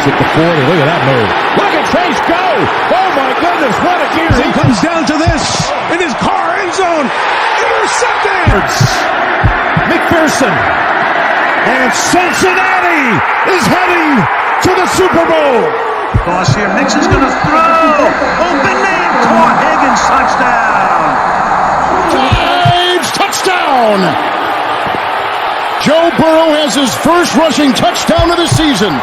Chase at the 40. Look at that move. Look at Chase go. Oh, my goodness. What a gear. He comes down to this in his car, end zone. Intercepted. McPherson. And Cincinnati is heading to the Super Bowl. Cross here. Nixon's going to throw. Open man. Caught. Higgins. Touchdown. Drives. Touchdown. Joe Burrow has his first rushing touchdown of the season.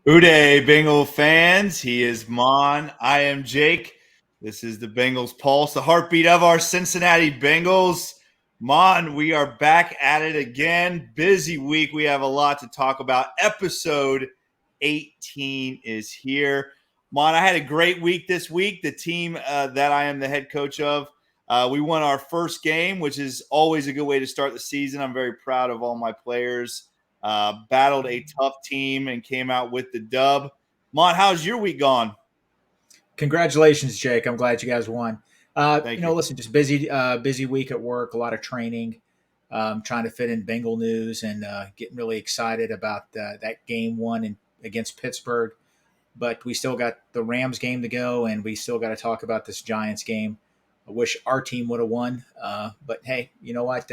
Uday, Bengal fans. He is Maan. I am Jake. This is the Bengals Pulse, the heartbeat of our Cincinnati Bengals. Maan, we are back at it again. Busy week. We have a lot to talk about. Episode 18 is here. Maan, I had a great week this week. The team that I am the head coach of, we won our first game, which is always a good way to start the season. I'm very proud of all my players. Battled a tough team and came out with the dub. Maan, how's your week gone? Congratulations, Jake. I'm glad you guys won. Thank you. Listen, just busy week at work, a lot of training, trying to fit in Bengal news and getting really excited about that game one against Pittsburgh. But we still got the Rams game to go, and we still got to talk about this Giants game. I wish our team would have won. But, hey, you know what?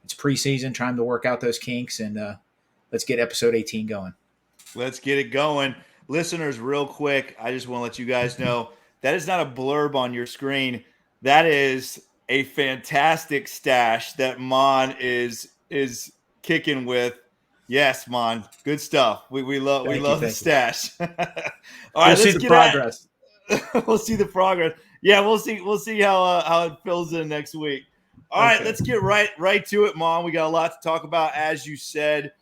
It's preseason, trying to work out those kinks, and let's get episode 18 going. Let's get it going. Listeners, real quick, I just want to let you guys know that is not a blurb on your screen. That is a fantastic stash that Maan is kicking with. Yes, Maan, good stuff. We love the stash. All right, let's see the progress. We'll see the progress. Yeah, we'll see how it fills in next week. All right, let's get right to it, Maan. We got a lot to talk about, as you said.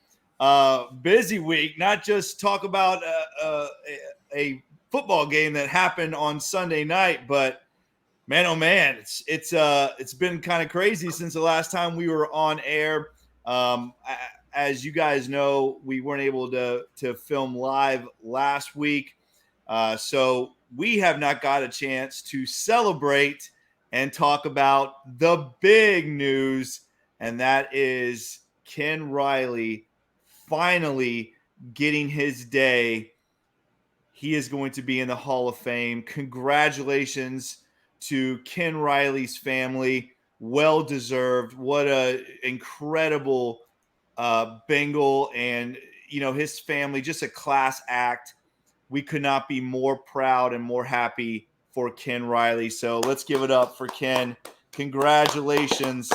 Busy week. Not just talk about a football game that happened on Sunday night, but man, oh man, it's been kind of crazy since the last time we were on air. As you guys know, we weren't able to film live last week, so we have not got a chance to celebrate and talk about the big news, and that is Ken Riley finally getting his day. He is going to be in the Hall of Fame. Congratulations to Ken Riley's family. Well deserved. What a incredible Bengal, and his family, just a class act. We could not be more proud and more happy for Ken Riley. So let's give it up for Ken. Congratulations.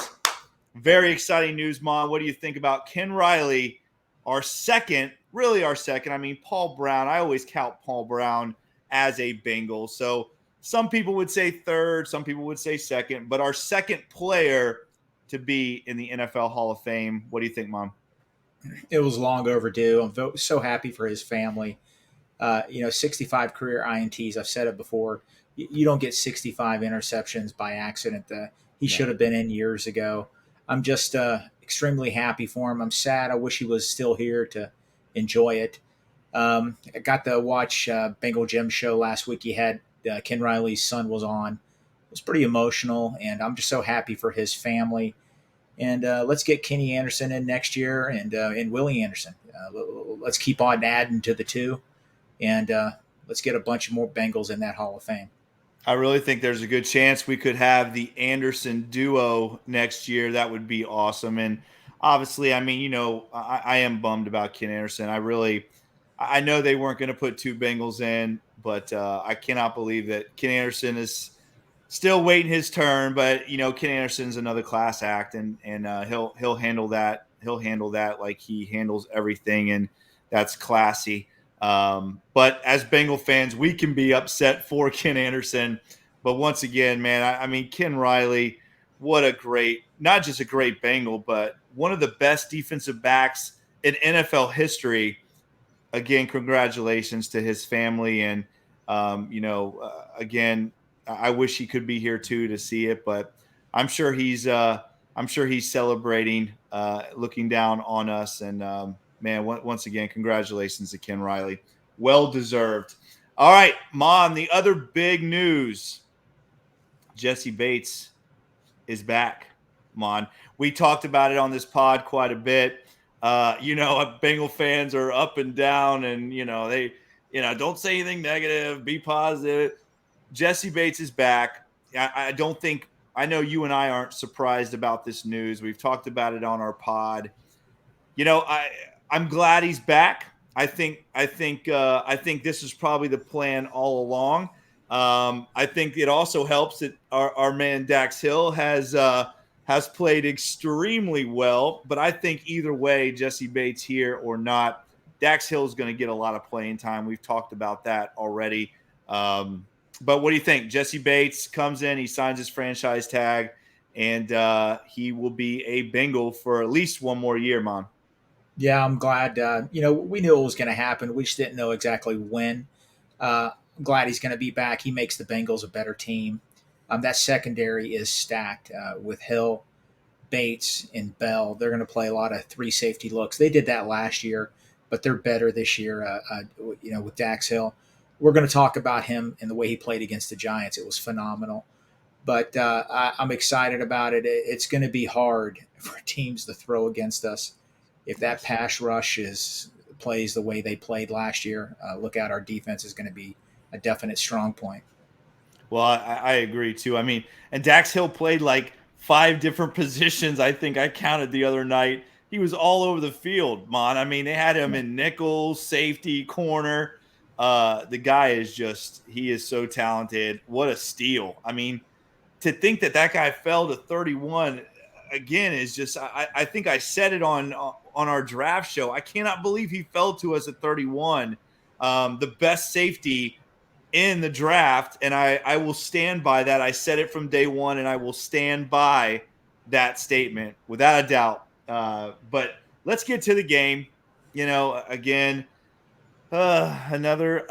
Very exciting news, Mom. What do you think about Ken Riley, our second? I mean, Paul Brown. I always count Paul Brown as a Bengal. So some people would say third, some people would say second, but our second player to be in the NFL Hall of Fame. What do you think, Mom? It was long overdue. I'm so happy for his family. 65 career INTs. I've said it before. You don't get 65 interceptions by accident. He should have been in years ago. I'm just extremely happy for him. I'm sad. I wish he was still here to enjoy it. I got to watch Bengal Jim's show last week. He had Ken Riley's son was on. It was pretty emotional, and I'm just so happy for his family. And let's get Kenny Anderson in next year and Willie Anderson. Let's keep on adding to the two, and let's get a bunch of more Bengals in that Hall of Fame. I really think there's a good chance we could have the Anderson duo next year. That would be awesome. And obviously, I mean, I am bummed about Ken Anderson. I know they weren't going to put two Bengals in, but I cannot believe that Ken Anderson is still waiting his turn. But Ken Anderson's another class act, and he'll handle that. He'll handle that like he handles everything, and that's classy. But as Bengal fans, we can be upset for Ken Anderson. But once again, man, I mean, Ken Riley, what a great, not just a great Bengal, but one of the best defensive backs in NFL history. Again, congratulations to his family. And, again, I wish he could be here too to see it, but I'm sure he's celebrating, looking down on us. And, man, once again, congratulations to Ken Riley. Well deserved. All right, Mom, the other big news, Jesse Bates is back. Mon. We talked about it on this pod quite a bit. Bengal fans are up and down, and they don't say anything negative, be positive. Jesse Bates is back. I don't think, I know you and I aren't surprised about this news. We've talked about it on our pod. I'm glad he's back. I think this is probably the plan all along. I think it also helps that our man Dax Hill has played extremely well. But I think either way, Jesse Bates here or not, Dax Hill is going to get a lot of playing time. We've talked about that already. But what do you think? Jesse Bates comes in, he signs his franchise tag, and he will be a Bengal for at least one more year, Mon. Yeah, I'm glad. We knew it was going to happen. We just didn't know exactly when. I'm glad he's going to be back. He makes the Bengals a better team. That secondary is stacked with Hill, Bates, and Bell. They're going to play a lot of 3 safety looks. They did that last year, but they're better this year. With Dax Hill, we're going to talk about him and the way he played against the Giants. It was phenomenal. But I'm excited about it. It's going to be hard for teams to throw against us. If that pass rush plays the way they played last year, look out, our defense is going to be a definite strong point. Well, I agree too. I mean, and Dax Hill played like 5 different positions. I think I counted the other night. He was all over the field, Mon. I mean, they had him in nickel, safety, corner. The guy he is so talented. What a steal. I mean, to think that guy fell to 31 again is just, I think I said it on our draft show. I cannot believe he fell to us at 31, the best safety in the draft. And I will stand by that. I said it from day one, and I will stand by that statement without a doubt. But let's get to the game. Again, another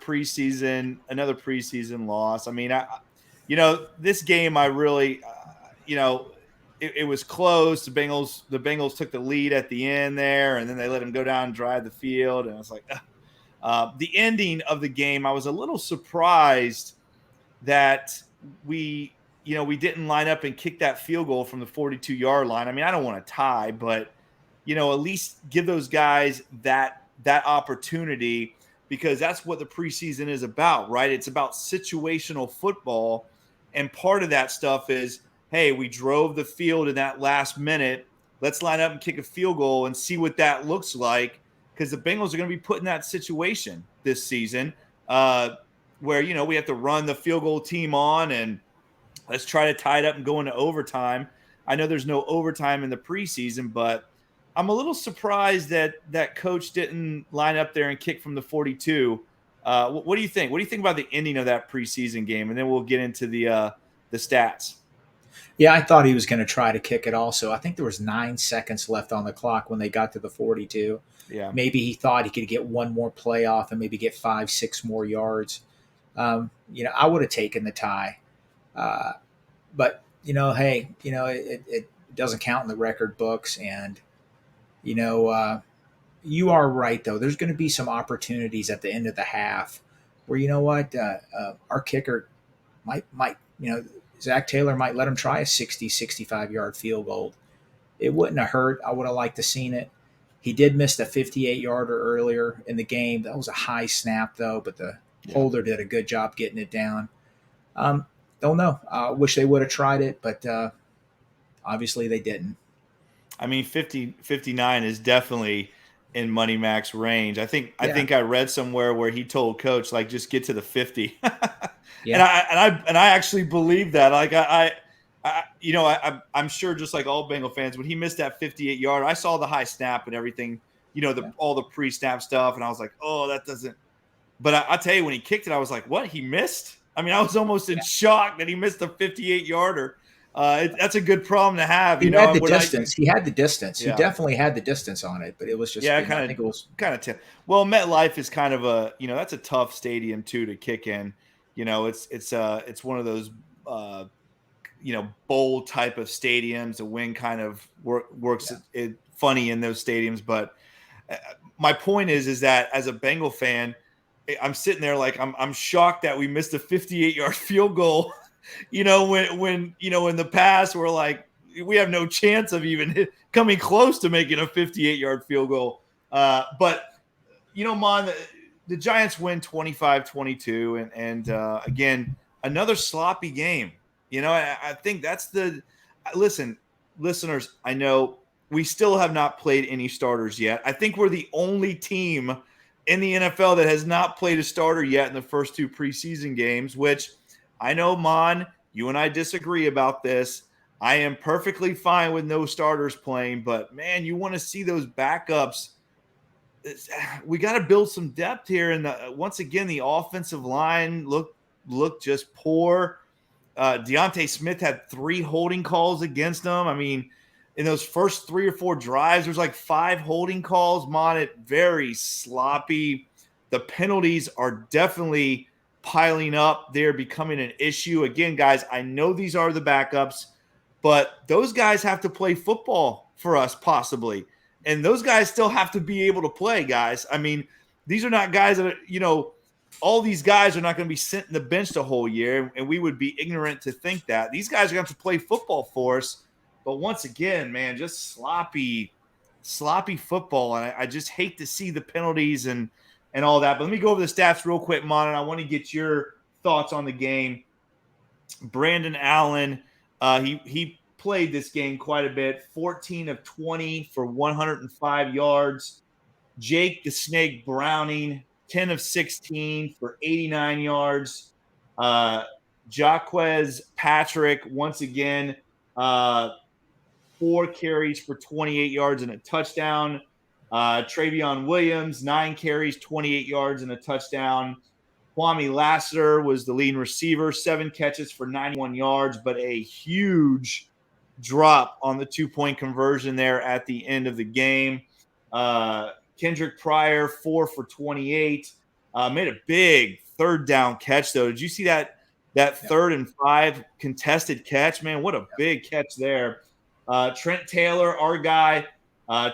preseason loss. I mean, this game, I really, it was close. The Bengals took the lead at the end there, and then they let him go down and drive the field. And I was like, the ending of the game, I was a little surprised that we didn't line up and kick that field goal from the 42-yard line. I mean, I don't want to tie, but at least give those guys that opportunity, because that's what the preseason is about, right? It's about situational football. And part of that stuff is, hey, we drove the field in that last minute. Let's line up and kick a field goal and see what that looks like, because the Bengals are going to be put in that situation this season where, we have to run the field goal team on and let's try to tie it up and go into overtime. I know there's no overtime in the preseason, but I'm a little surprised that coach didn't line up there and kick from the 42. What do you think? What do you think about the ending of that preseason game? And then we'll get into the stats. Yeah, I thought he was going to try to kick it also. I think there was 9 seconds left on the clock when they got to the 42. Yeah. Maybe he thought he could get one more play off and maybe get 5-6 more yards. I would have taken the tie. But, hey, it doesn't count in the record books. And, you are right, though. There's going to be some opportunities at the end of the half where, our kicker might, Zach Taylor might let him try a 60, 65-yard field goal. It wouldn't have hurt. I would have liked to seen it. He did miss the 58-yarder earlier in the game. That was a high snap, though, but the holder did a good job getting it down. Don't know. I wish they would have tried it, but obviously they didn't. I mean, 59 is definitely in Money Mac's range. I think I read somewhere where he told coach, like, just get to the 50. Yeah. And I actually believe that. Like I'm sure, just like all Bengal fans, when he missed that 58-yard, I saw the high snap and everything, all the pre-snap stuff, and I was like, oh, that doesn't. But I tell you, when he kicked it, I was like, what? He missed? I mean, I was almost in shock that he missed a 58-yarder. That's a good problem to have. He had the distance. He had the distance. Yeah. He definitely had the distance on it, but it was just I think it was kind of well, MetLife is kind of a that's a tough stadium too to kick in. It's one of those bowl type of stadiums. The wind kind of works it funny in those stadiums. But my point is that as a Bengal fan, I'm sitting there like I'm shocked that we missed a 58-yard field goal. When in the past we're like, we have no chance of even coming close to making a 58-yard field goal. But Mon, the Giants win 25-22, and again, another sloppy game. I think that's listen, listeners, I know we still have not played any starters yet. I think we're the only team in the NFL that has not played a starter yet in the first 2 preseason games, which I know, Mon, you and I disagree about this. I am perfectly fine with no starters playing, but man, you want to see those backups. We got to build some depth here. And once again, the offensive line looked just poor. Deontay Smith had 3 holding calls against him. I mean, in those first 3 or 4 drives, there's like 5 holding calls. It very sloppy. The penalties are definitely piling up. They're becoming an issue. Again, guys, I know these are the backups, but those guys have to play football for us possibly. And those guys still have to be able to play, guys. I mean, these are not guys that all these guys are not going to be sent in the bench the whole year, and we would be ignorant to think that. These guys are going to have to play football for us. But once again, man, just sloppy football. And I just hate to see the penalties and all that. But let me go over the stats real quick, Mon, and I want to get your thoughts on the game. Brandon Allen, he played this game quite a bit, 14 of 20 for 105 yards. Jake the Snake Browning, 10 of 16 for 89 yards. Jaquez Patrick, once again, 4 carries for 28 yards and a touchdown. Travion Williams, 9 carries, 28 yards and a touchdown. Kwame Lassiter was the leading receiver, 7 catches for 91 yards, but a huge drop on the 2-point conversion there at the end of the game. Kendrick Pryor, 4 for 28. Made a big 3rd down catch, though. Did you see that 3rd and 5 contested catch? Man, what a big catch there. Trent Taylor, our guy,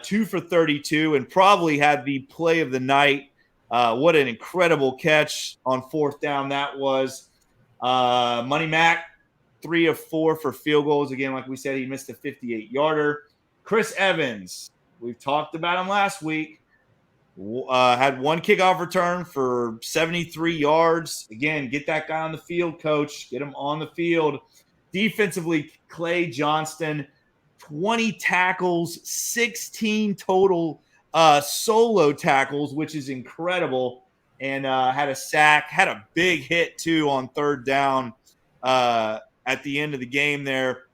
2 for 32 and probably had the play of the night. What an incredible catch on 4th down that was. Money Mac, 3 of 4 for field goals. Again, like we said, he missed a 58-yarder. Chris Evans, we've talked about him last week. Had 1 kickoff return for 73 yards. Again, get that guy on the field, coach. Get him on the field. Defensively, Clay Johnston, 20 tackles, 16 total solo tackles, which is incredible, and had a sack, had a big hit, too, on 3rd down at the end of the game there.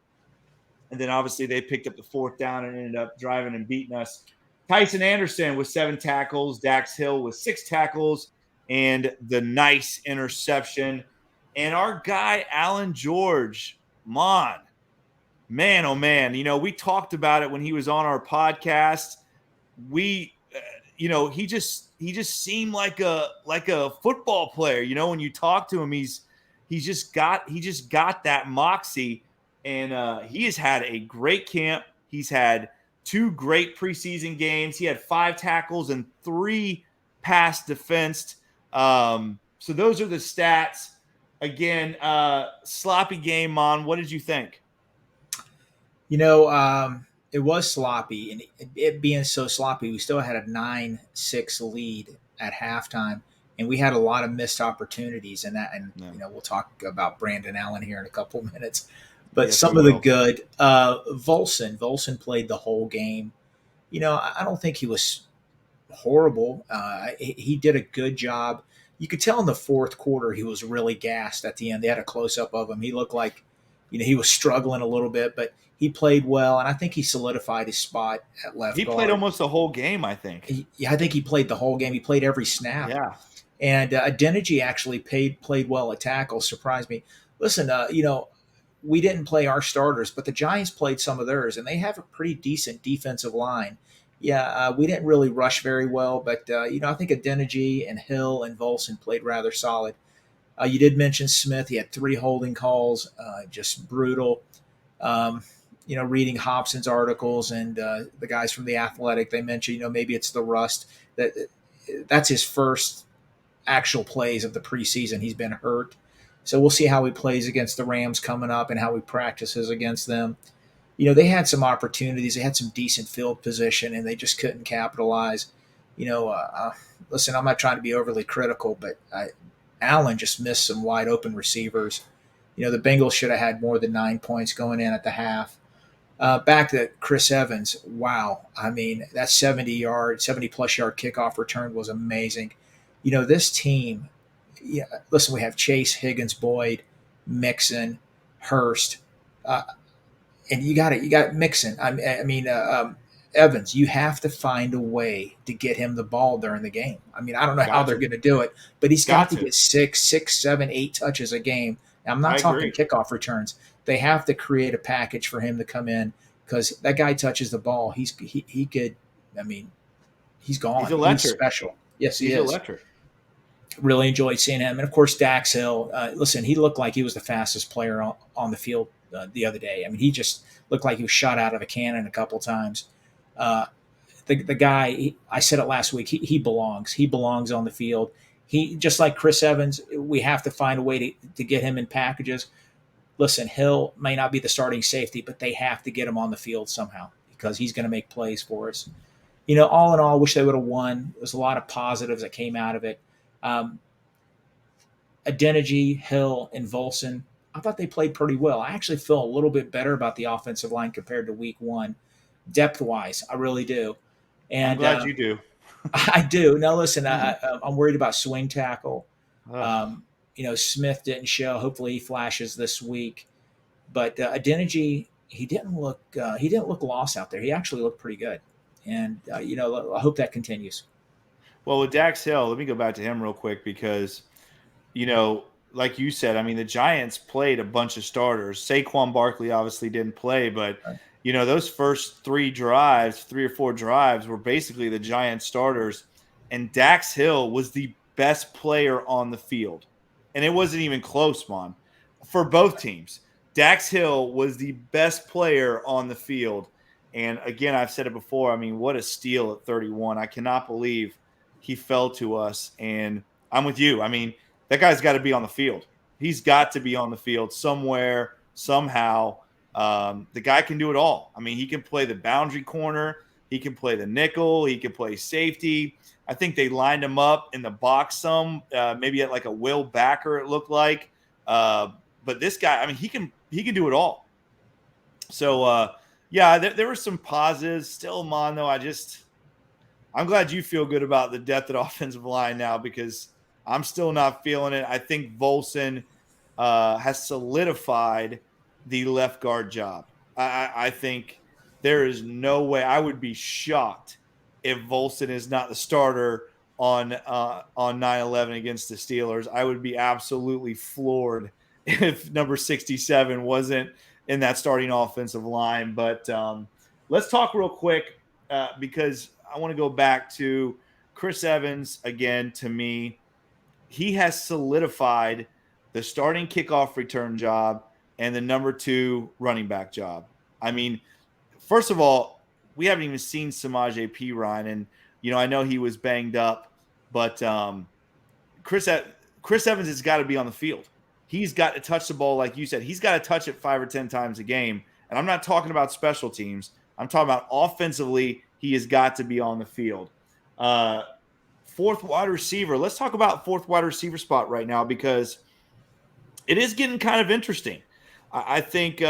And then, obviously, they picked up the 4th down and ended up driving and beating us. Tyson Anderson with 7 tackles, Dax Hill with 6 tackles, and the nice interception. And our guy, Alan George, man, oh man, we talked about it when he was on our podcast. He just seemed like a football player. When you talk to him, he's just got that moxie, and he has had a great camp. He's had 2 great preseason games. He had 5 tackles and 3 pass defensed. So those are the stats. Again, sloppy game, Mon. What did you think? It was sloppy, and it being so sloppy, we still had a 9-6 lead at halftime, and we had a lot of missed opportunities in that. And we'll talk about Brandon Allen here in a couple of minutes. But yes, some of the good, Volson played the whole game. I don't think he was horrible. He did a good job. You could tell in the 4th quarter he was really gassed at the end. They had a close-up of him. He looked like, he was struggling a little bit, but he played well, and I think he solidified his spot at left guard. He played almost the whole game, I think. I think he played the whole game. He played every snap. Yeah. And Adeniji actually played well at tackle, surprised me. Listen, we didn't play our starters, but the Giants played some of theirs, and they have a pretty decent defensive line. Yeah, we didn't really rush very well, but, I think Adeniji and Hill and Volson played rather solid. You did mention Smith. He had 3 holding calls, just brutal. Reading Hobson's articles and the guys from The Athletic, they mentioned, maybe it's the rust. That's his first actual plays of the preseason. He's been hurt. So we'll see how he plays against the Rams coming up and how he practices against them. they had some opportunities. They had some decent field position, and they just couldn't capitalize. Listen, I'm not trying to be overly critical, but Allen just missed some wide open receivers. The Bengals should have had more than 9 points going in at the half. Back to Chris Evans. Wow. I mean, that 70-plus yard kickoff return was amazing. This team, listen, we have Chase, Higgins, Boyd, Mixon, Hurst, and you got Mixon. Evans, you have to find a way to get him the ball during the game. I mean, I don't know how they're going to do it, but he's got to get 6, 7, 8 touches a game. Now, I'm not talking kickoff returns. They have to create a package for him to come in, because that guy touches the ball. He could. I mean, he's gone. He's electric. He's special. Yes, he's electric. Really enjoyed seeing him, and of course Dax Hill. Listen, he looked like he was the fastest player on the field the other day. I mean, he just looked like he was shot out of a cannon a couple times. The guy, I said it last week. He belongs. He belongs on the field. He, just like Chris Evans, we have to find a way to get him in packages. Listen, Hill may not be the starting safety, but they have to get him on the field somehow, because he's going to make plays for us. All in all, I wish they would have won. There's a lot of positives that came out of it. Adeniji, Hill, and Volson, I thought they played pretty well. I actually feel a little bit better about the offensive line compared to week 1. Depth-wise, I really do. And I'm glad you do. I do. Now, listen, I'm worried about swing tackle. Smith didn't show. Hopefully he flashes this week. But Adeniji, he didn't look lost out there. He actually looked pretty good. And, I hope that continues. Well, with Dax Hill, let me go back to him real quick, because, like you said, I mean, the Giants played a bunch of starters. Saquon Barkley obviously didn't play, but, those first 3 or 4 drives were basically the Giants starters. And Dax Hill was the best player on the field. And it wasn't even close, Mon, for both teams. Dax Hill was the best player on the field. And again, I've said it before. I mean, what a steal at 31. I cannot believe he fell to us. And I'm with you. I mean, that guy's got to be on the field. He's got to be on the field somewhere, somehow. The guy can do it all. I mean, he can play the boundary corner. He can play the nickel. He can play safety. I think they lined him up in the box maybe at like a will backer, it looked like. But this guy, I mean, he can do it all. So, there were some positives. Still, Mon, though, I'm glad you feel good about the depth at offensive line now, because I'm still not feeling it. I think Volson has solidified the left guard job. I think there is no way. I would be shocked if Volson is not the starter on 9/11 against the Steelers. I would be absolutely floored if number 67 wasn't in that starting offensive line. But let's talk real quick, because I want to go back to Chris Evans again. To me, he has solidified the starting kickoff return job and the number 2 running back job. I mean, first of all, we haven't even seen Samaje Perine, and I know he was banged up, but Chris Evans has got to be on the field. He's got to touch the ball, like you said. He's got to touch it 5 or 10 times a game. And I'm not talking about special teams. I'm talking about offensively. He has got to be on the field. 4th wide receiver. Let's talk about 4th wide receiver spot right now, because it is getting kind of interesting. I think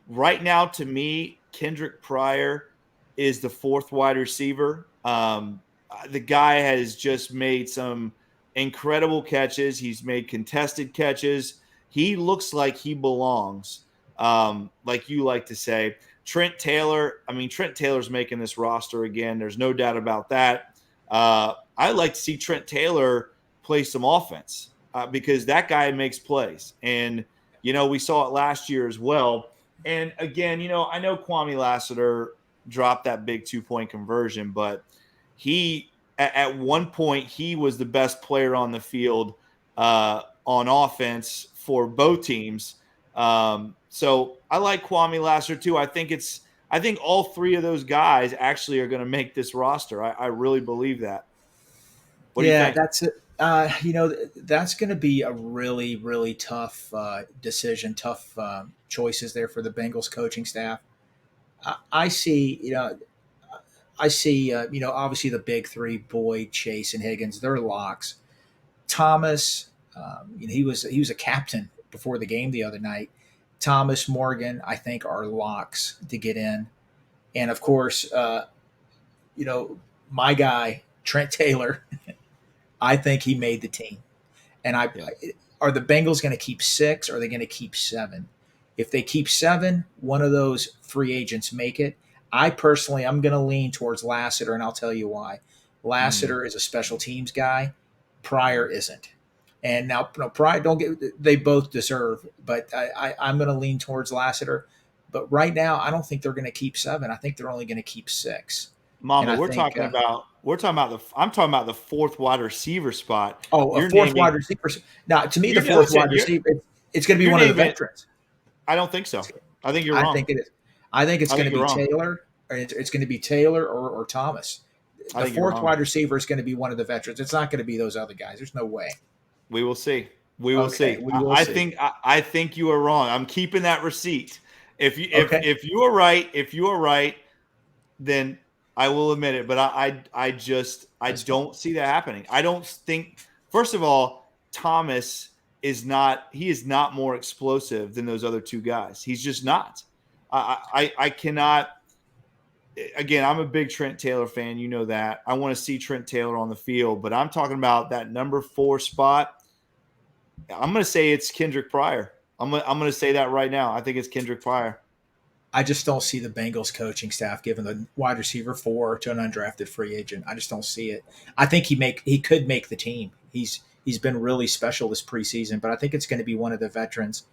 right now, to me, Kendrick Pryor is the 4th wide receiver. The guy has just made some incredible catches. He's made contested catches. He looks like he belongs, like you like to say. Trent Taylor's making this roster again. There's no doubt about that. I like to see Trent Taylor play some offense, because that guy makes plays. And, we saw it last year as well. And again, I know Kwame Lassiter dropped that big 2-point conversion, but he, at one point, he was the best player on the field on offense for both teams. So I like Kwame Lassiter too. I think all 3 of those guys actually are going to make this roster. I really believe that. What do you think? That's it. That's going to be a really, really tough decision, tough choices there for the Bengals coaching staff. I see, obviously the big three, Boyd, Chase, and Higgins, they're locks. Thomas, he was a captain before the game the other night. Thomas, Morgan, I think are locks to get in, and of course, my guy Trent Taylor. I think he made the team, and are the Bengals going to keep 6? Or are they going to keep 7? If they keep 7, one of those free agents make it. I personally, I'm going to lean towards Lassiter, and I'll tell you why. Lassiter is a special teams guy. Pryor isn't. And now, Pryor, they both deserve, but I'm going to lean towards Lassiter. But right now, I don't think they're going to keep 7. I think they're only going to keep 6. Mama, I'm talking about the fourth wide receiver spot. A fourth wide receiver. Now, to me, the fourth wide receiver, it's going to be one of the veterans. I don't think so. I think you're wrong. I think it is. I think it's going to be Taylor. It's going to be Taylor or Thomas. The fourth wide receiver is going to be one of the veterans. It's not going to be those other guys. There's no way. We will see. We will see. I think you are wrong. I'm keeping that receipt. If you are right, then I will admit it. But I don't see that happening. I don't think. First of all, Thomas is not more explosive than those other two guys. He's just not. I cannot. Again, I'm a big Trent Taylor fan. You know that. I want to see Trent Taylor on the field, but I'm talking about that number 4 spot. I'm going to say it's Kendrick Pryor. I'm going to say that right now. I think it's Kendrick Pryor. I just don't see the Bengals coaching staff giving the wide receiver 4 to an undrafted free agent. I just don't see it. I think he could make the team. He's been really special this preseason, but I think it's going to be one of the veterans.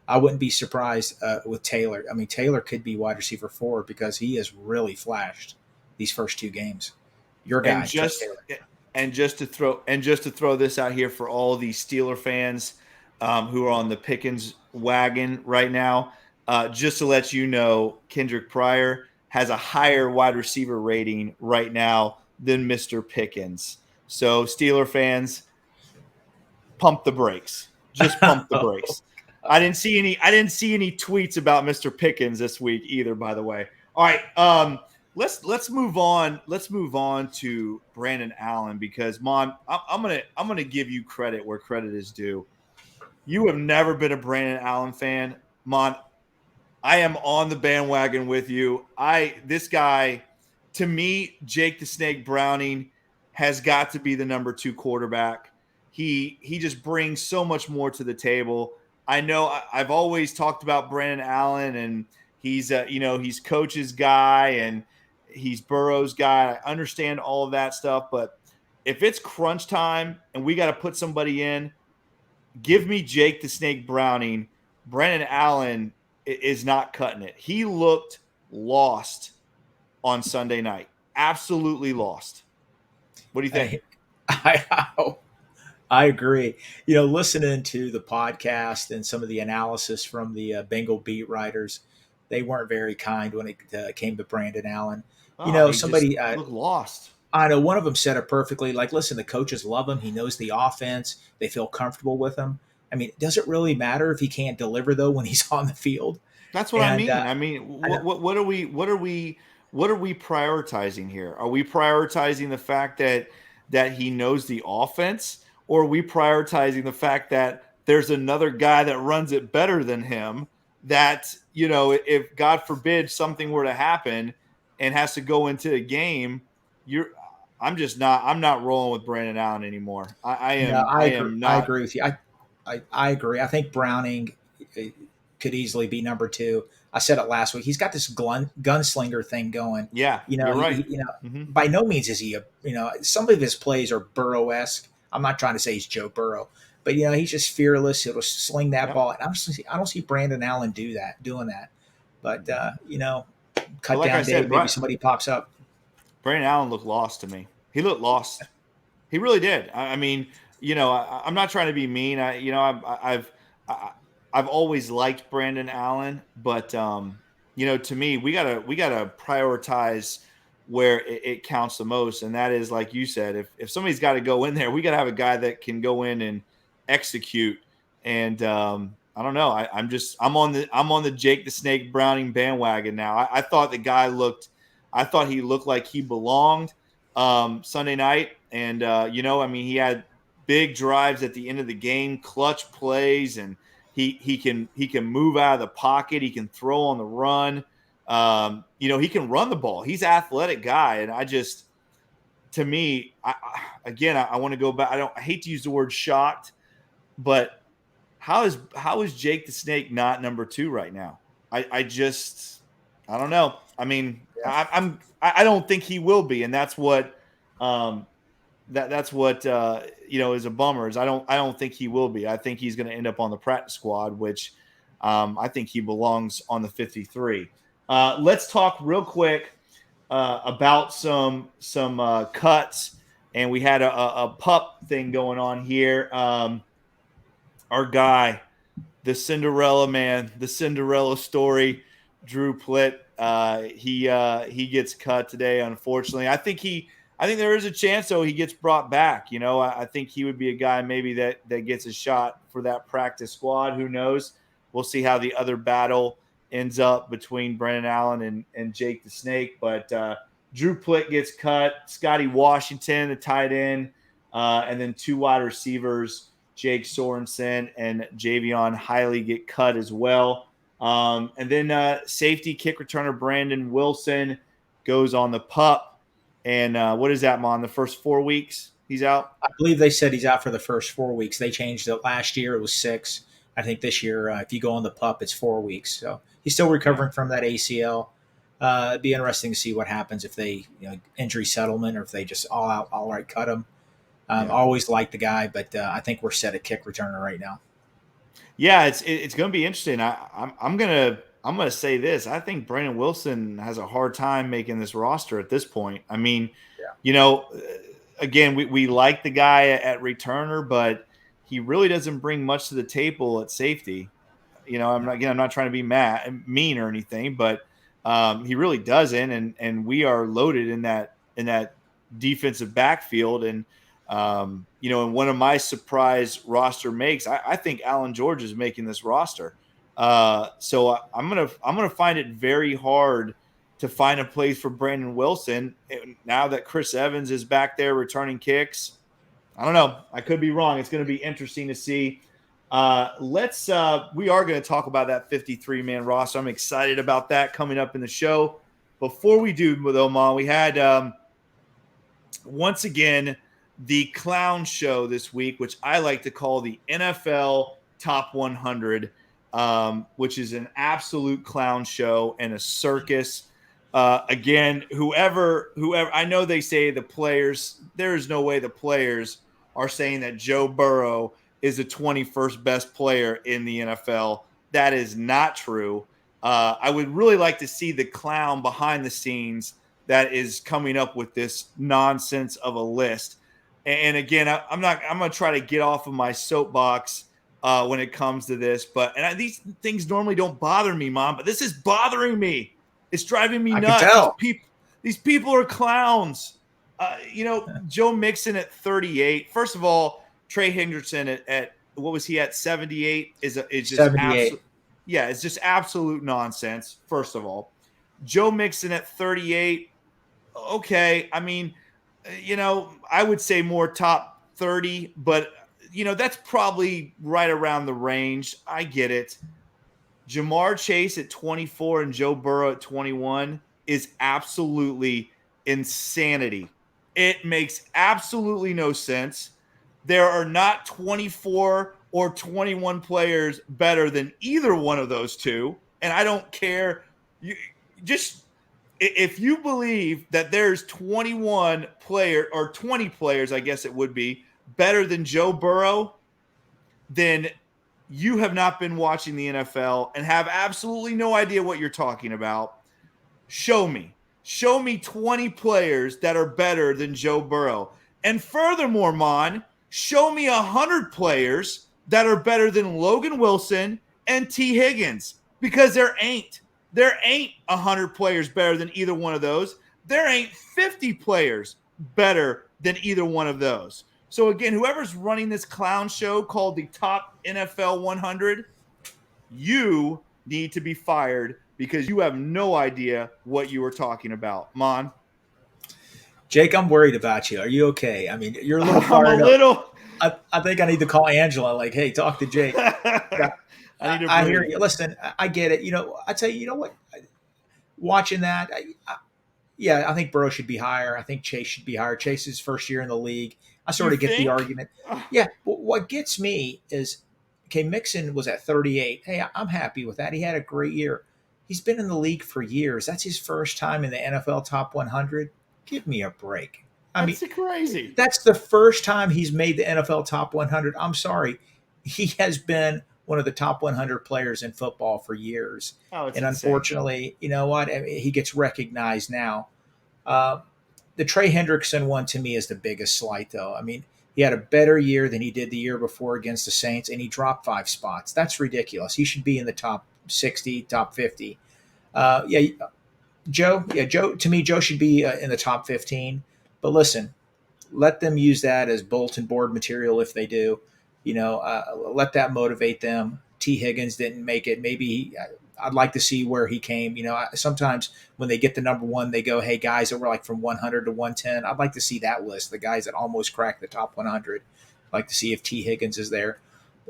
I wouldn't be surprised with Taylor. I mean, Taylor could be wide receiver 4 because he has really flashed these first 2 games. Your guy, and just to throw this out here for all these Steeler fans who are on the Pickens wagon right now, just to let you know, Kendrick Pryor has a higher wide receiver rating right now than Mr. Pickens. So Steeler fans, pump the brakes. Just pump the brakes. I didn't see any tweets about Mr. Pickens this week either, by the way. All right, let's move on. Let's move on to Brandon Allen because, Mon, I'm gonna give you credit where credit is due. You have never been a Brandon Allen fan, Mon. I am on the bandwagon with you. This guy, to me, Jake the Snake Browning has got to be the number 2 quarterback. He just brings so much more to the table. I know I've always talked about Brandon Allen, and he's he's coach's guy and he's Burrow's guy. I understand all of that stuff, but if it's crunch time and we got to put somebody in, give me Jake the Snake Browning. Brandon Allen is not cutting it. He looked lost on Sunday night. Absolutely lost. What do you think? I agree. Listening to the podcast and some of the analysis from the Bengal beat writers, they weren't very kind when it came to Brandon Allen. Somebody looked lost. I know one of them said it perfectly. Like, listen, the coaches love him. He knows the offense. They feel comfortable with him. I mean, does it really matter if he can't deliver though when he's on the field? That's what I mean. What are we prioritizing here? Are we prioritizing the fact that he knows the offense? Or are we prioritizing the fact that there's another guy that runs it better than him that, if God forbid something were to happen and has to go into a game, I'm not rolling with Brandon Allen anymore. I agree with you. I agree. I think Browning could easily be number 2. I said it last week. He's got this gunslinger thing going. Yeah, you're right. By no means is he some of his plays are Burrow-esque. I'm not trying to say he's Joe Burrow, but he's just fearless. He'll sling that ball. And I don't see Brandon Allen doing that. But cut down day, maybe somebody pops up. Brandon Allen looked lost to me. He looked lost. He really did. I mean, I'm not trying to be mean. I've always liked Brandon Allen, but to me, we gotta prioritize where it counts the most. And that is, like you said, if somebody's got to go in there, we got to have a guy that can go in and execute. And I don't know. I'm on the Jake the Snake Browning bandwagon now. I thought he looked like he belonged Sunday night. And, he had big drives at the end of the game, clutch plays, and he can move out of the pocket. He can throw on the run. He can run the ball. He's an athletic guy. And I want to go back. I hate to use the word shocked, but how is Jake the Snake not number 2 right now? I don't know. I mean, yeah. I don't think he will be, and that's what is a bummer. Is I don't think he will be. I think he's going to end up on the practice squad, which I think he belongs on the 53. Let's talk real quick about some cuts, and we had a pup thing going on here. Our guy, the Cinderella man, the Cinderella story, Drew Plitt. He gets cut today, unfortunately. I think there is a chance, though, he gets brought back. I think he would be a guy maybe that gets a shot for that practice squad. Who knows? We'll see how the other battle ends up between Brennan Allen and Jake the Snake. But Drew Plitt gets cut. Scotty Washington, the tight end, and then 2 wide receivers, Jake Sorensen and Javion Hiley, get cut as well. And then safety kick returner Brandon Wilson goes on the PUP. And what is that, Mon? The first 4 weeks he's out? I believe they said he's out for the first 4 weeks. They changed it last year. It was 6. I think this year, if you go on the PUP, it's 4 weeks. So he's still recovering from that ACL. It'd be interesting to see what happens if they injury settlement or if they just outright cut him. I always liked the guy, but I think we're set at kick returner right now. Yeah, it's going to be interesting. I'm gonna say this. I think Brandon Wilson has a hard time making this roster at this point. I mean, again, we like the guy at returner, but he really doesn't bring much to the table at safety. I'm not trying to be mean or anything, but he really doesn't. And we are loaded in that defensive backfield. And in one of my surprise roster makes, I think Alan George is making this roster. So I'm gonna find it very hard to find a place for Brandon Wilson now that Chris Evans is back there returning kicks. I don't know. I could be wrong. It's going to be interesting to see. We are going to talk about that 53-man roster. I'm excited about that coming up in the show. Before we do, though, Mon, we had once again the clown show this week, which I like to call the NFL Top 100. Which is an absolute clown show and a circus. Again, whoever, I know they say the players, there is no way the players are saying that Joe Burrow is the 21st best player in the NFL. That is not true. I would really like to see the clown behind the scenes that is coming up with this nonsense of a list. And again, I'm going to try to get off of my soapbox when it comes to this, these things normally don't bother me, Mom, but this is bothering me. It's driving me nuts. I can tell. These people are clowns. Joe Mixon at 38. First of all, Trey Hendrickson at what was he at 78? Is just 78. It's just absolute nonsense. First of all, Joe Mixon at 38. Okay, I mean, I would say more top 30, but. That's probably right around the range. I get it. Jamar Chase at 24 and Joe Burrow at 21 is absolutely insanity. It makes absolutely no sense. There are not 24 or 21 players better than either one of those two. And I don't care. If you believe that there's 21 player or 20 players, I guess it would be, better than Joe Burrow, then you have not been watching the NFL and have absolutely no idea what you're talking about. Show me 20 players that are better than Joe Burrow. And furthermore, Mon, show me 100 players that are better than Logan Wilson and T. Higgins, because there ain't 100 players better than either one of those. there ain't 50 players better than either one of those. So again, whoever's running this clown show called the Top NFL 100, you need to be fired because you have no idea what you were talking about. Mon? Jake, I'm worried about you. Are you okay? I mean, you're a little I'm fired a up. little. I think I need to call Angela. Like, hey, talk to Jake. I hear you. Listen, I get it. I tell you, you know what? Watching that, I think Burrow should be higher. I think Chase should be higher. Chase's first year in the league. I sort of get the argument. Yeah, but what gets me is, okay, Mixon was at 38. Hey, I'm happy with that. He had a great year. He's been in the league for years. That's his first time in the NFL Top 100. Give me a break. That's crazy. That's the first time he's made the NFL Top 100. I'm sorry. He has been one of the top 100 players in football for years. And unfortunately, you know what? I mean, he gets recognized now. The Trey Hendrickson one to me is the biggest slight, though. I mean, he had a better year than he did the year before against the Saints, and he dropped 5 spots. That's ridiculous. He should be in the top 60, top 50. Joe, to me, Joe should be in the top 15. But listen, let them use that as bulletin board material if they do. Let that motivate them. T. Higgins didn't make it. Maybe I'd like to see where he came. Sometimes when they get the number one, they go, hey, guys that were like from 100 to 110. I'd like to see that list, the guys that almost cracked the top 100. I'd like to see if T. Higgins is there.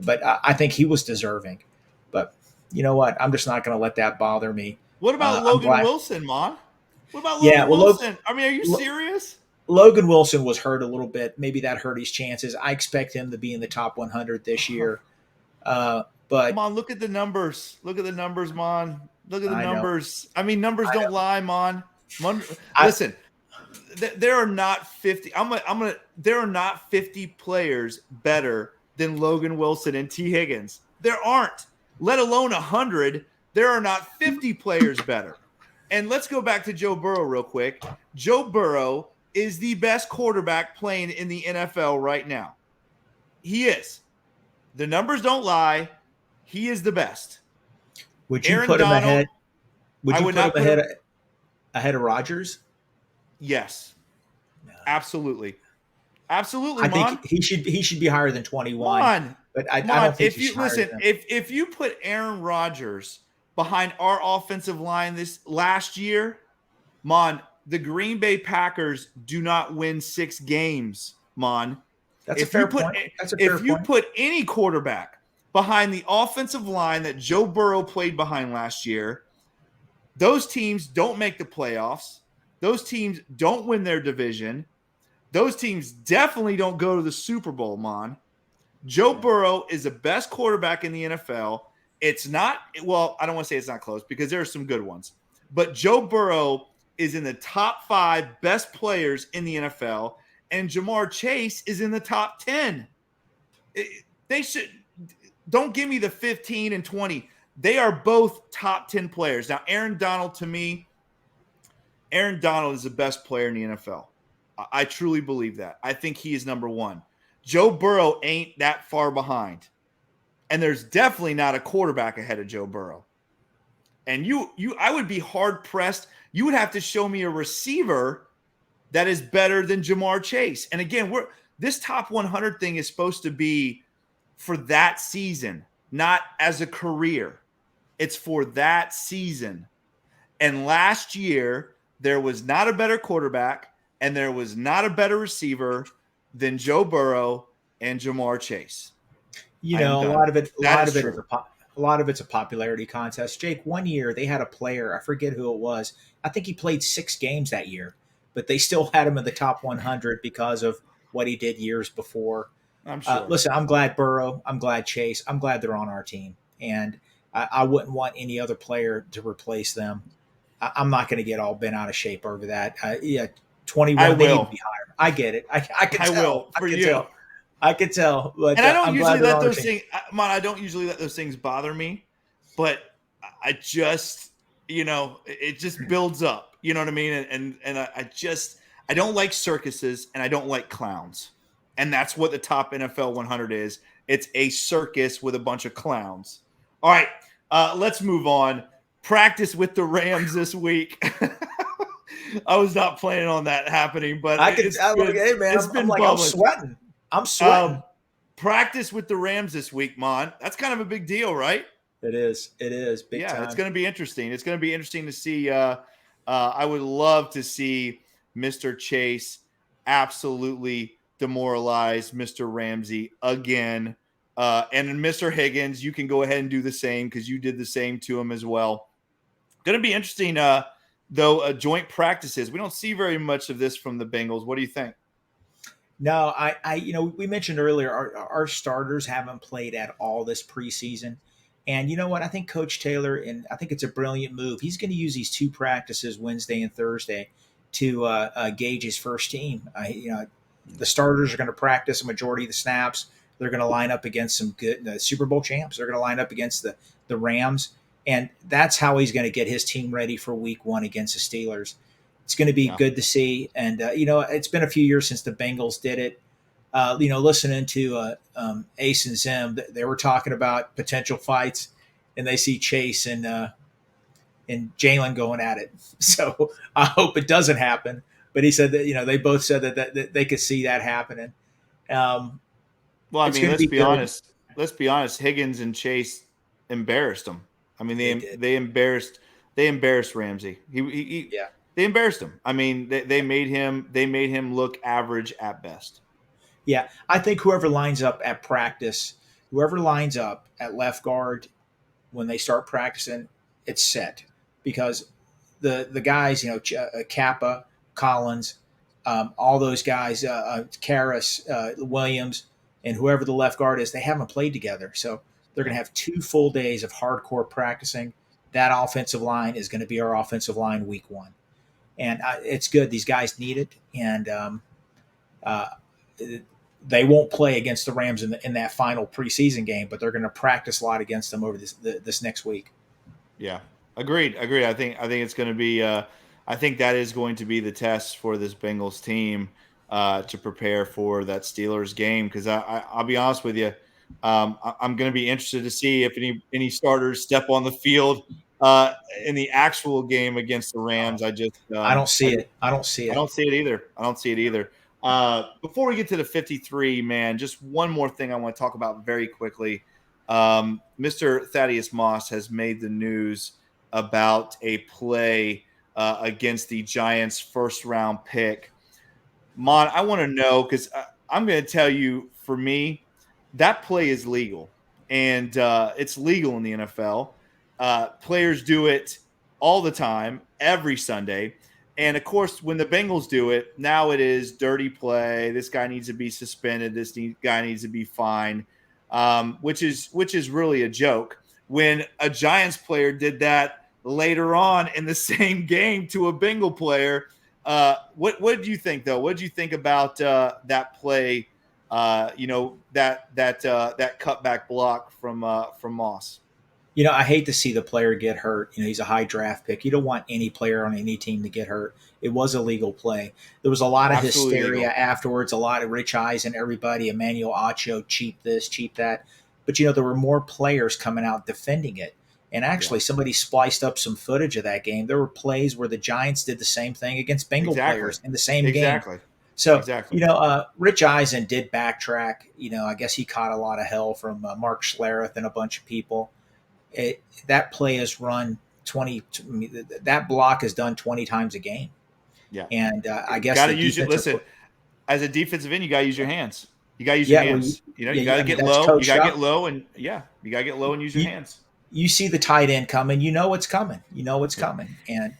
But I think he was deserving. But you know what? I'm just not going to let that bother me. What about Logan Wilson, Mon? What about Logan Wilson? I mean, are you serious? Logan Wilson was hurt a little bit. Maybe that hurt his chances. I expect him to be in the top 100 this year. But come on, look at the numbers. Look at the numbers, Mon. Look at the numbers. I mean, numbers don't lie, Mon. Listen, there are not 50. There are not 50 players better than Logan Wilson and T. Higgins. There aren't. Let alone 100. There are not 50 players better. And let's go back to Joe Burrow real quick. Joe Burrow is the best quarterback playing in the NFL right now. He is. The numbers don't lie. He is the best. Would you put him ahead? Would you put him ahead of Rodgers? Yes. No. Absolutely. I think he should be higher than 21. But I don't think he's higher than him. If you put Aaron Rodgers behind our offensive line this last year, the Green Bay Packers do not win 6 games, Mon. That's a fair point. If you put any quarterback behind the offensive line that Joe Burrow played behind last year, those teams don't make the playoffs. Those teams don't win their division. Those teams definitely don't go to the Super Bowl, Mon. Joe Burrow is the best quarterback in the NFL. It's not – well, I don't want to say it's not close because there are some good ones. But Joe Burrow is in the top 5 best players in the NFL, and Jamar Chase is in the top 10. They should – don't give me the 15 and 20. They are both top 10 players. Now, Aaron Donald, to me, Aaron Donald is the best player in the NFL. I truly believe that. I think he is number 1. Joe Burrow ain't that far behind. And there's definitely not a quarterback ahead of Joe Burrow. And I would be hard pressed. You would have to show me a receiver that is better than Jamar Chase. And again, this top 100 thing is supposed to be for that season, not as a career. It's for that season. And last year, there was not a better quarterback and there was not a better receiver than Joe Burrow and Jamar Chase. A lot of it's a popularity contest. Jake, one year they had a player, I forget who it was. I think he played 6 games that year, but they still had him in the top 100 because of what he did years before. I'm sure. Listen, I'm glad Burrow. I'm glad Chase. I'm glad they're on our team. And I wouldn't want any other player to replace them. I'm not going to get all bent out of shape over that. 21, they need to be higher. I get it. I can tell. I will for you. I could tell. But, and I don't usually let those things – I don't usually let those things bother me. But I just – it just builds up. You know what I mean? And I don't like circuses and I don't like clowns. And that's what the top NFL 100 is. It's a circus with a bunch of clowns. All right, let's move on. Practice with the Rams this week. I was not planning on that happening, but hey man, it's been I'm bubbling. sweating. I'm sweating. Practice with the Rams this week, Mon. That's kind of a big deal, right? It is big time. It's going to be interesting. It's going to be interesting to see. I would love to see Mr. Chase absolutely demoralize Mr. Ramsey again. And Mr. Higgins, you can go ahead and do the same because you did the same to him as well. Going to be interesting, though, joint practices. We don't see very much of this from the Bengals. What do you think? No, we mentioned earlier our starters haven't played at all this preseason. And you know what? I think Coach Taylor, and I think it's a brilliant move. He's going to use these two practices, Wednesday and Thursday, to gauge his first team. The starters are going to practice a majority of the snaps. They're going to line up against some good Super Bowl champs. They're going to line up against the Rams. And that's how he's going to get his team ready for week 1 against the Steelers. It's going to be good to see. And, it's been a few years since the Bengals did it. Listening to Ace and Zim, they were talking about potential fights, and they see Chase and Jalen going at it. So I hope it doesn't happen. But he said that, they both said that they could see that happening. Well, I mean, let's be honest. Let's be honest. Higgins and Chase embarrassed them. I mean, they embarrassed Ramsey. They embarrassed him. I mean, they made him look average at best. Yeah, I think whoever lines up at practice, whoever lines up at left guard when they start practicing, it's set because the guys, Kappa, Collins, all those guys, Karras, Williams, and whoever the left guard is, they haven't played together, so they're going to have 2 full days of hardcore practicing. That offensive line is going to be our offensive line week 1. And it's good. These guys need it. And they won't play against the Rams in that final preseason game, but they're going to practice a lot against them over this next week. Yeah, agreed. I think it's going to be I think that is going to be the test for this Bengals team to prepare for that Steelers game. Because I'll be honest with you, I'm going to be interested to see if any starters step on the field in the actual game against the Rams. I don't see it. I don't see it either. Before we get to the 53, man, just one more thing I want to talk about very quickly. Mr. Thaddeus Moss has made the news about a play against the Giants' first-round pick. Mon, I want to know, because I'm going to tell you, for me, that play is legal, and it's legal in the NFL. Players do it all the time, every Sunday. And, of course, when the Bengals do it, now it is dirty play. This guy needs to be suspended. This guy needs to be fined, which is really a joke. When a Giants player did that later on in the same game to a Bengal player, what did you think, though? What did you think about that play, that cutback block from Moss? I hate to see the player get hurt. He's a high draft pick. You don't want any player on any team to get hurt. It was a legal play. There was a lot of hysteria afterwards, a lot of Rich Eisen, everybody, Emmanuel Acho, cheap this, cheap that. But, there were more players coming out defending it. And actually, somebody spliced up some footage of that game. There were plays where the Giants did the same thing against Bengal players in the same game. So, Rich Eisen did backtrack. I guess he caught a lot of hell from Mark Schlereth and a bunch of people. That play is run 20. That block is done 20 times a game. Yeah, and I guess got to use it. Listen, as a defensive end, you got to use your hands. You got to use your hands. You got to get low. You got to get low, and you got to get low and use your hands. You see the tight end coming. You know what's coming. And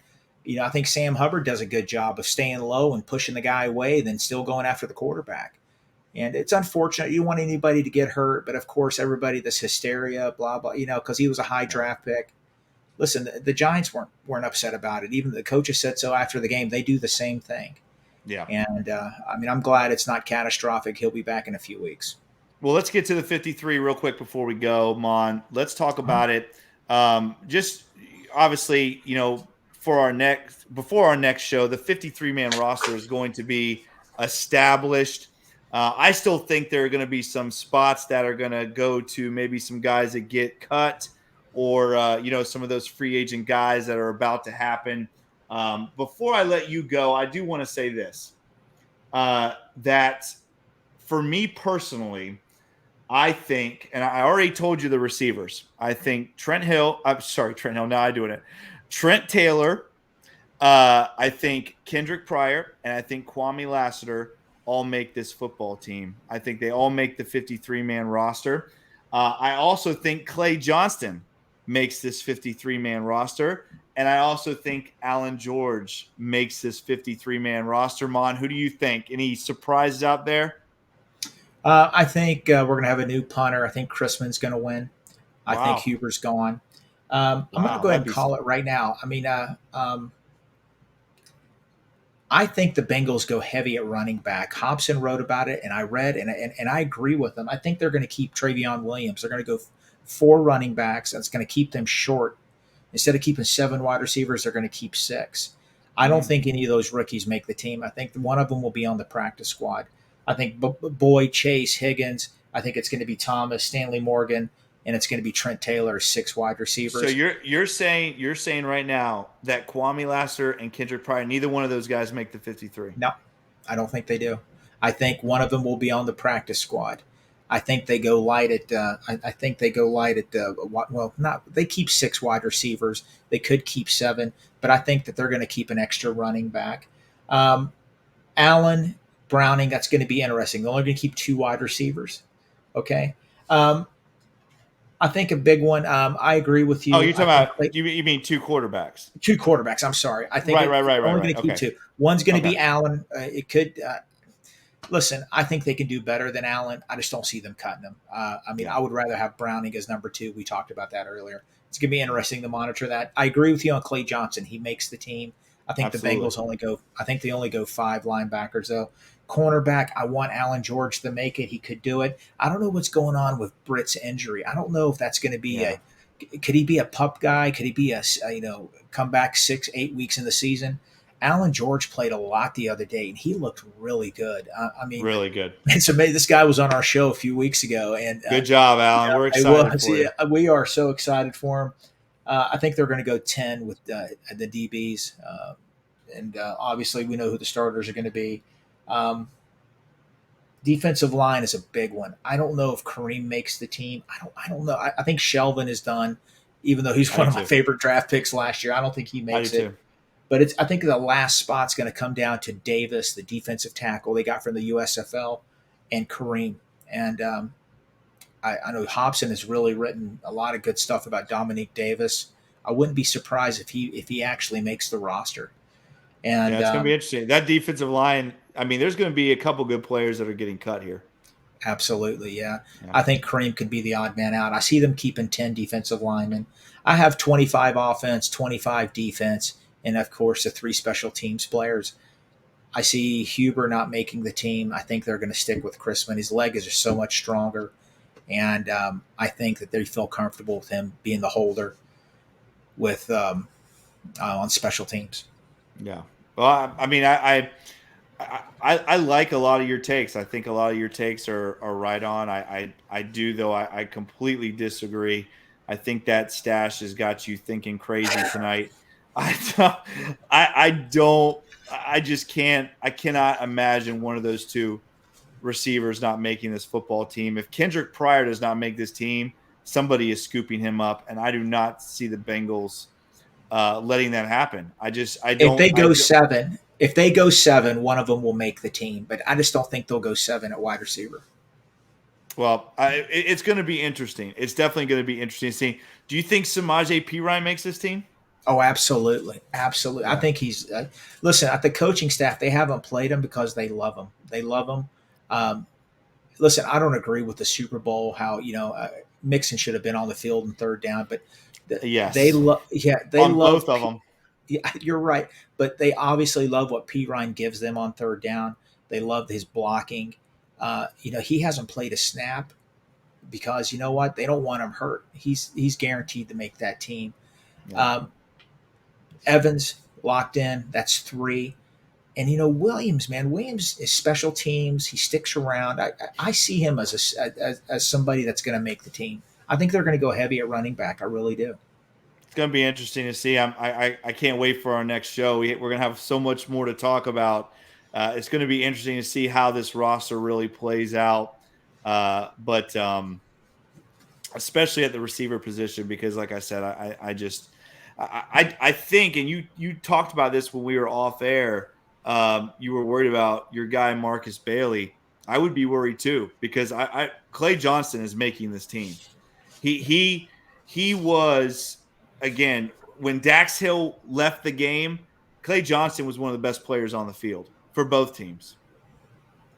I think Sam Hubbard does a good job of staying low and pushing the guy away, then still going after the quarterback. And it's unfortunate. You don't want anybody to get hurt, but of course, everybody, this hysteria, blah, blah, because he was a high draft pick. Listen, the Giants weren't upset about it. Even the coaches said so after the game. They do the same thing. Yeah. And, I'm glad it's not catastrophic. He'll be back in a few weeks. Well, let's get to the 53 real quick before we go, Mon. Let's talk about it. Just obviously, before our next show, the 53-man roster is going to be established. I still think there are going to be some spots that are going to go to maybe some guys that get cut or, some of those free agent guys that are about to happen. Before I let you go, I do want to say this, that for me personally, I think, and I already told you the receivers. I think Trent Hill. I'm sorry, Trent Hill. Now I'm doing it. Trent Taylor. I think Kendrick Pryor and I think Kwame Lassiter all make this football team. I think they all make the 53-man roster. I also think Clay Johnston makes this 53-man roster. And I also think Alan George makes this 53-man roster. Mon, who do you think? Any surprises out there? I think we're going to have a new punter. I think Chrisman's going to win. I Wow. think Huber's gone. I'm going to go ahead and call it right now. I mean, I think the Bengals go heavy at running back. Hobson wrote about it, and I read, and I agree with him. I think they're going to keep Travion Williams. They're going to go 4 running backs. That's going to keep them short. Instead of keeping 7 wide receivers, they're going to keep 6. I don't think any of those rookies make the team. I think one of them will be on the practice squad. I think Boyd, Chase, Higgins. I think it's going to be Thomas, Stanley Morgan, and it's going to be Trent Taylor, 6 wide receivers. So you're saying right now that Kwame Lassiter and Kendrick Pryor, neither one of those guys make the 53. No, I don't think they do. I think one of them will be on the practice squad. I think they go light at. I think they go light at. Well, not they keep 6 wide receivers. They could keep 7, but I think that they're going to keep an extra running back. Allen, Browning, that's going to be interesting. They're only going to keep 2 wide receivers. Okay. I think a big one. I agree with you. Oh, you're talking about you mean 2 quarterbacks? 2 quarterbacks. I'm sorry. I think right. Only going to keep 2. One's going to be Allen. It could. Listen, I think they can do better than Allen. I just don't see them cutting him. I would rather have Browning as number 2. We talked about that earlier. It's going to be interesting to monitor that. I agree with you on Clay Johnson. He makes the team. I think Absolutely. The Bengals only go 5 linebackers though. Cornerback, I want Alan George to make it. He could do it. I don't know what's going on with Britt's injury. I don't know if that's going to be could he be a pup guy? Could he be come back 6-8 weeks in the season? Alan George played a lot the other day, and he looked really good. Really good. It's amazing. This guy was on our show a few weeks ago, and good job, Alan. We're excited for you. We are so excited for him. I think they're going to go 10 with the DBs, and obviously we know who the starters are going to be. Defensive line is a big one. I don't know if Kareem makes the team. I don't know. I think Shelvin is done, even though he's one of my favorite draft picks last year. I don't think he makes it. But I think the last spot's going to come down to Davis, the defensive tackle they got from the USFL, and Kareem. And I know Hobson has really written a lot of good stuff about Dominique Davis. I wouldn't be surprised if he actually makes the roster. And it's going to be interesting. That defensive line, there's going to be a couple good players that are getting cut here. Absolutely, yeah. I think Kareem could be the odd man out. I see them keeping 10 defensive linemen. I have 25 offense, 25 defense, and, of course, the 3 special teams players. I see Huber not making the team. I think they're going to stick with Chrisman. His leg is just so much stronger, and I think that they feel comfortable with him being the holder with on special teams. Yeah. Well, I like a lot of your takes. I think a lot of your takes are right on. I do, though. I completely disagree. I think that stash has got you thinking crazy tonight. I cannot imagine one of those 2 receivers not making this football team. If Kendrick Pryor does not make this team, somebody is scooping him up, and I do not see the Bengals letting that happen. If they go 7, one of them will make the team, but I just don't think they'll go 7 at wide receiver. Well, it's going to be interesting. It's definitely going to be interesting to see. Do you think Samaje Perine makes this team? Oh, absolutely. Absolutely. Yeah. I think he's listen, at the coaching staff, they haven't played him because they love him. They love him. Listen, I don't agree with the Super Bowl, how, Mixon should have been on the field in 3rd down, but they love both of them. Yeah, you're right. But they obviously love what Perine gives them on 3rd down. They love his blocking. He hasn't played a snap because, you know what? They don't want him hurt. He's guaranteed to make that team. Yeah. Evans locked in. That's 3. And, Williams is special teams. He sticks around. I see him as somebody that's going to make the team. I think they're going to go heavy at running back. I really do. It's going to be interesting to see. I can't wait for our next show. We're going to have so much more to talk about. It's going to be interesting to see how this roster really plays out. But especially at the receiver position, because like I said, I think, and you talked about this when we were off air. You were worried about your guy Marcus Bailey. I would be worried too, because Clay Johnston is making this team. He was, again, when Dax Hill left the game, Clay Johnston was one of the best players on the field for both teams.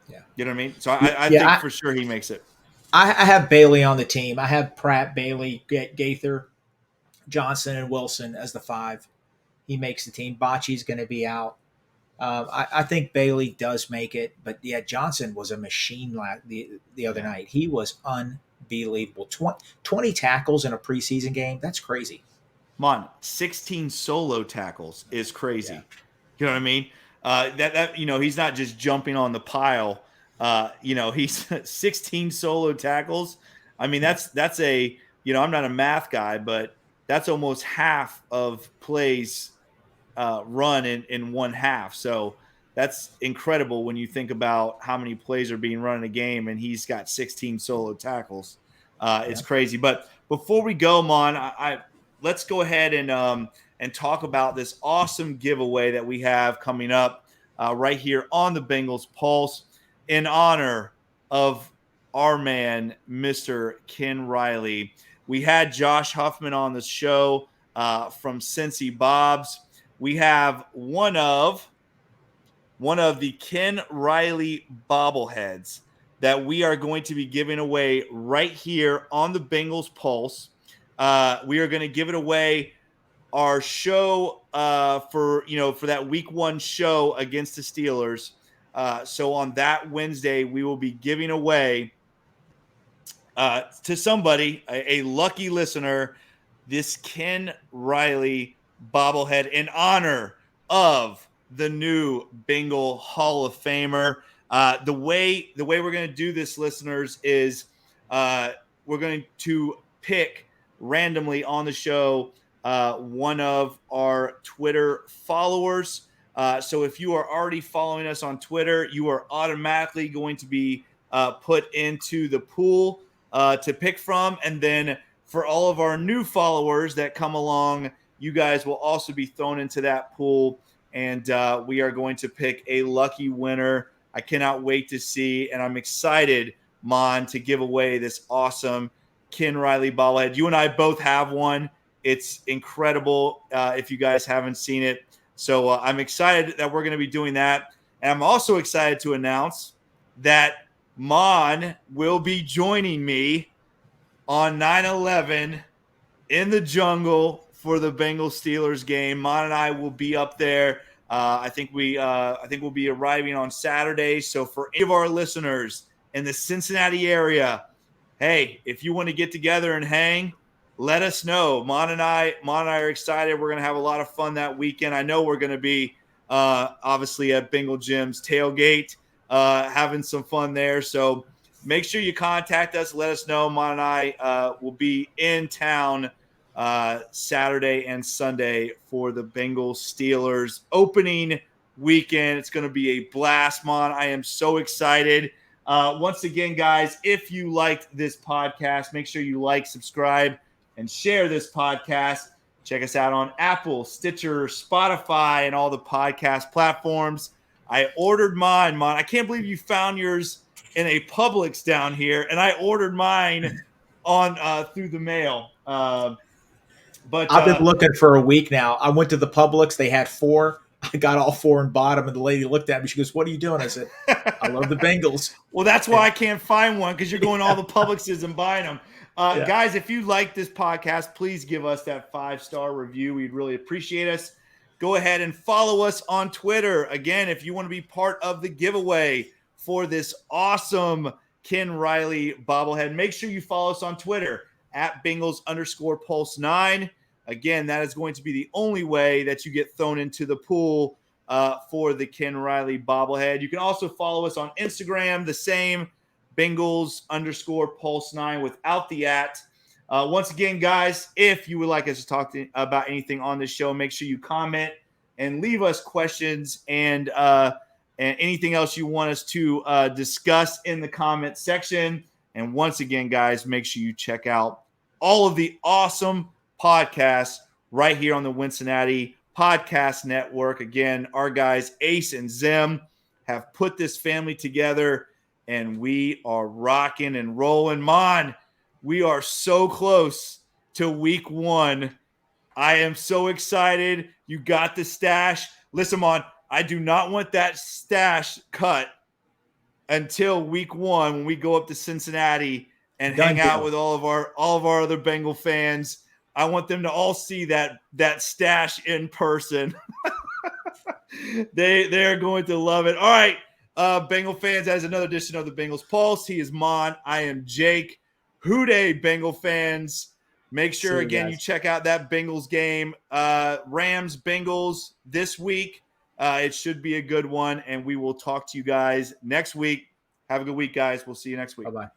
Yeah. You know what I mean? So I think for sure he makes it. I have Bailey on the team. I have Pratt, Bailey, Gaither, Johnson, and Wilson as the 5. He makes the team. Bocce's going to be out. I think Bailey does make it, but yeah, Johnson was a machine the other night. He was unbelievable. 20 tackles in a preseason game. That's crazy. Come on, 16 solo tackles is crazy. Yeah. You know what I mean? That he's not just jumping on the pile. He's 16 solo tackles. I mean, that's a, I'm not a math guy, but that's almost half of plays run in one half. So that's incredible when you think about how many plays are being run in a game, and he's got 16 solo tackles. It's crazy. But before we go, Mon, let's go ahead and talk about this awesome giveaway that we have coming up right here on the Bengals Pulse in honor of our man, Mr. Ken Riley. We had Josh Huffman on the show from Cincy Bob's. We have one of the Ken Riley bobbleheads that we are going to be giving away right here on the Bengals Pulse. We are going to give it away our show for that week 1 show against the Steelers. So on that Wednesday, we will be giving away to somebody, a lucky listener, this Ken Riley bobblehead in honor of the new Bengal Hall of Famer. The way we're going to do this, listeners, is we're going to pick randomly on the show one of our Twitter followers. So if you are already following us on Twitter, you are automatically going to be put into the pool to pick from. And then for all of our new followers that come along, you guys will also be thrown into that pool. And we are going to pick a lucky winner. I cannot wait to see. And I'm excited, Mon, to give away this awesome Ken Riley bobblehead. You and I both have one. It's incredible if you guys haven't seen it. So I'm excited that we're going to be doing that. And I'm also excited to announce that Mon will be joining me on 9/11 in the jungle for the Bengals Steelers game. Mon and I will be up there. I think we'll be arriving on Saturday. So for any of our listeners in the Cincinnati area, hey, if you want to get together and hang, let us know. Mon and I are excited. We're going to have a lot of fun that weekend. I know we're going to be obviously at Bengal Gym's tailgate, having some fun there. So make sure you contact us. Let us know. Mon and I will be in town Saturday and Sunday for the Bengals Steelers opening weekend. It's going to be a blast, Mon. I am so excited. Once again, guys, if you liked this podcast, make sure you like, subscribe, and share this podcast. Check us out on Apple, Stitcher, Spotify, and all the podcast platforms. I ordered mine, Mon. I can't believe you found yours in a Publix down here, and I ordered mine on through the mail. But I've been looking for a week now. I went to the Publix. They had 4. I got all 4 and bought them, and the lady looked at me. She goes, "What are you doing?" I said, "I love the Bengals." Well, that's why I can't find one, because you're going to all the Publixes and buying them. Guys, if you like this podcast, please give us that 5-star review. We'd really appreciate us. Go ahead and follow us on Twitter. Again, if you want to be part of the giveaway for this awesome Ken Riley bobblehead, make sure you follow us on Twitter at Bengals_Pulse9. Again, that is going to be the only way that you get thrown into the pool for the Ken Riley bobblehead. You can also follow us on Instagram, the same, Bengals_Pulse9 without the at. Once again, guys, if you would like us to talk about anything on this show, make sure you comment and leave us questions and anything else you want us to discuss in the comment section. And once again, guys, make sure you check out all of the awesome podcasts right here on the Wincinnati Podcast Network. Again, our guys Ace and Zim have put this family together, and we are rocking and rolling. Maan, we are so close to week 1. I am so excited. You got the stash. Listen, Maan, I do not want that stash cut until week 1 when we go up to Cincinnati and hang out with all of our other Bengal fans. I want them to all see that stash in person. They're going to love it. All right, Bengal fans, as another edition of the Bengals Pulse. He is Maan. I am Jake. Hooday, Bengal fans. Make sure, again, you check out that Bengals game. Rams, Bengals this week. It should be a good one, and we will talk to you guys next week. Have a good week, guys. We'll see you next week. Bye-bye.